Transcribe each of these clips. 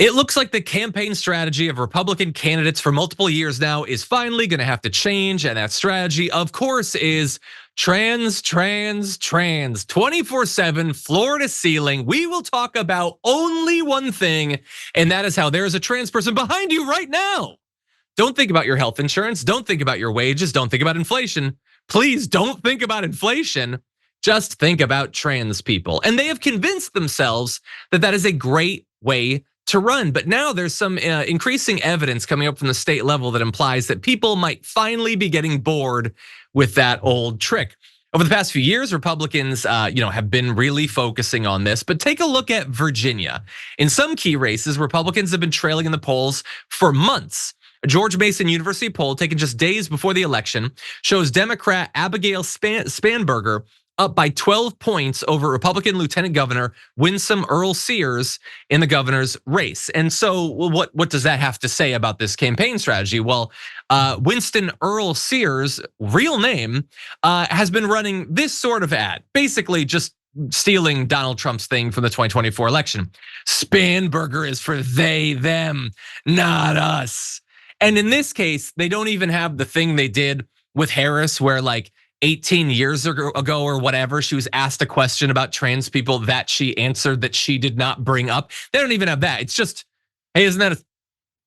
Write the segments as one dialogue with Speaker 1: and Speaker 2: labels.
Speaker 1: It looks like the campaign strategy of Republican candidates for multiple years now is finally gonna have to change. And that strategy, of course, is trans, 24/7, floor to ceiling. We will talk about only one thing, and that is how there is a trans person behind you right now. Don't think about your health insurance. Don't think about your wages. Don't think about inflation. Please don't think about inflation. Just think about trans people. And they have convinced themselves that that is a great way to run. But now there's some increasing evidence coming up from the state level that implies that people might finally be getting bored with that old trick. Over the past few years, Republicans have been really focusing on this, but take a look at Virginia. In some key races, Republicans have been trailing in the polls for months. A George Mason University poll taken just days before the election shows Democrat Abigail Spanberger up by 12 points over Republican Lieutenant Governor Winsome Earle-Sears in the governor's race. And so what does that have to say about this campaign strategy? Well, Winsome Earle-Sears' real name has been running this sort of ad, basically just stealing Donald Trump's thing from the 2024 election. Spanberger is for they, them, not us. And in this case, they don't even have the thing they did with Harris where like 18 years ago or whatever, she was asked a question about trans people that she answered that she did not bring up. They don't even have that. It's just, hey, isn't that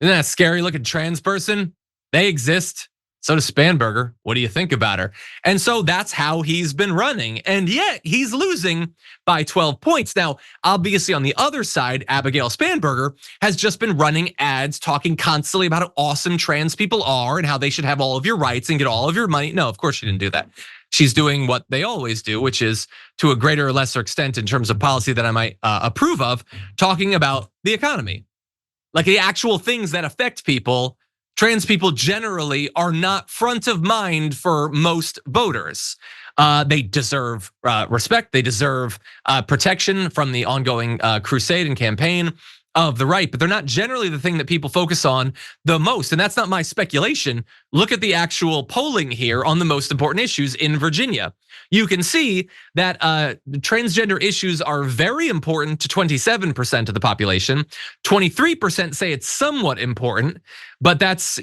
Speaker 1: a scary looking trans person? They exist. So does Spanberger. What do you think about her? And so that's how he's been running. And yet he's losing by 12 points. Now, obviously on the other side, Abigail Spanberger has just been running ads talking constantly about how awesome trans people are and how they should have all of your rights and get all of your money. No, of course she didn't do that. She's doing what they always do, which is to a greater or lesser extent in terms of policy that I might approve of, talking about the economy. Like the actual things that affect people. Trans people generally are not front of mind for most voters. They deserve respect. They deserve protection from the ongoing crusade and campaign of the right, but they're not generally the thing that people focus on the most. And that's not my speculation. Look at the actual polling here on the most important issues in Virginia. You can see that transgender issues are very important to 27% of the population. 23% say it's somewhat important, but that's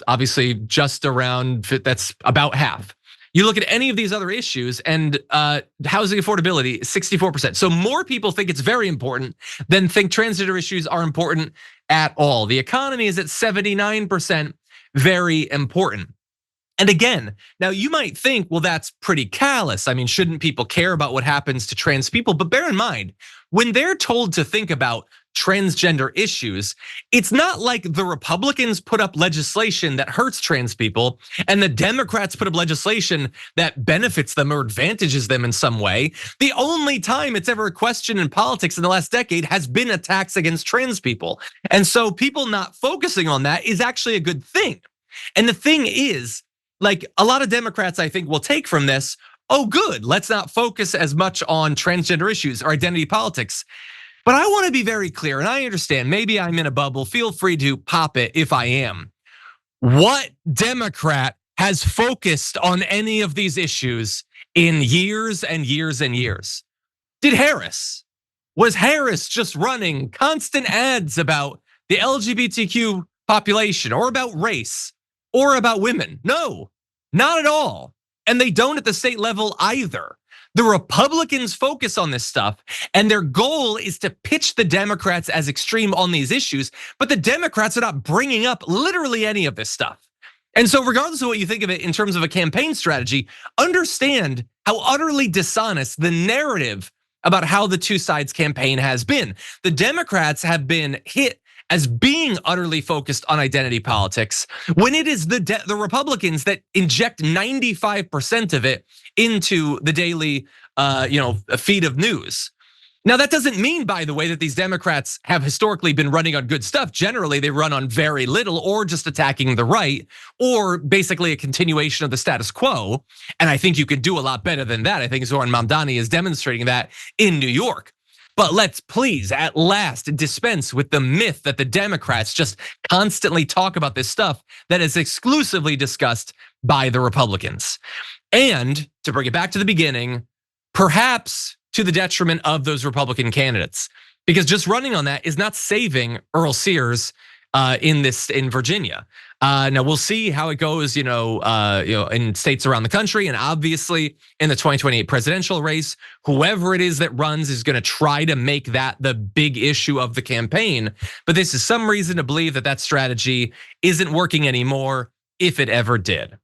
Speaker 1: obviously just around, that's about half. You look at any of these other issues and housing affordability, 64%. So more people think it's very important than think transgender issues are important at all. The economy is at 79%, very important. And again, now you might think, well, that's pretty callous. I mean, shouldn't people care about what happens to trans people? But bear in mind, when they're told to think about transgender issues, it's not like the Republicans put up legislation that hurts trans people and the Democrats put up legislation that benefits them or advantages them in some way. The only time it's ever a question in politics in the last decade has been attacks against trans people. And so people not focusing on that is actually a good thing. And the thing is, like a lot of Democrats, I think, will take from this, oh, good, let's not focus as much on transgender issues or identity politics. But I want to be very clear, and I understand, maybe I'm in a bubble, feel free to pop it if I am. What Democrat has focused on any of these issues in years and years and years? Did Harris? Was Harris just running constant ads about the LGBTQ population or about race or about women? No, not at all. And they don't at the state level either. The Republicans focus on this stuff and their goal is to pitch the Democrats as extreme on these issues, but the Democrats are not bringing up literally any of this stuff. And so regardless of what you think of it in terms of a campaign strategy, understand how utterly dishonest the narrative about how the two sides campaign has been. The Democrats have been hit as being utterly focused on identity politics when it is the Republicans that inject 95% of it into the daily feed of news. Now that doesn't mean, by the way, that these Democrats have historically been running on good stuff. Generally, they run on very little or just attacking the right or basically a continuation of the status quo. And I think you can do a lot better than that. I think Zoran Mamdani is demonstrating that in New York. But let's please, at last, dispense with the myth that the Democrats just constantly talk about this stuff that is exclusively discussed by the Republicans. And to bring it back to the beginning, perhaps to the detriment of those Republican candidates. because just running on that is not saving Earle-Sears in Virginia. Now we'll see how it goes, in states around the country, and obviously in the 2028 presidential race, whoever it is that runs is going to try to make that the big issue of the campaign. But this is some reason to believe that that strategy isn't working anymore, if it ever did.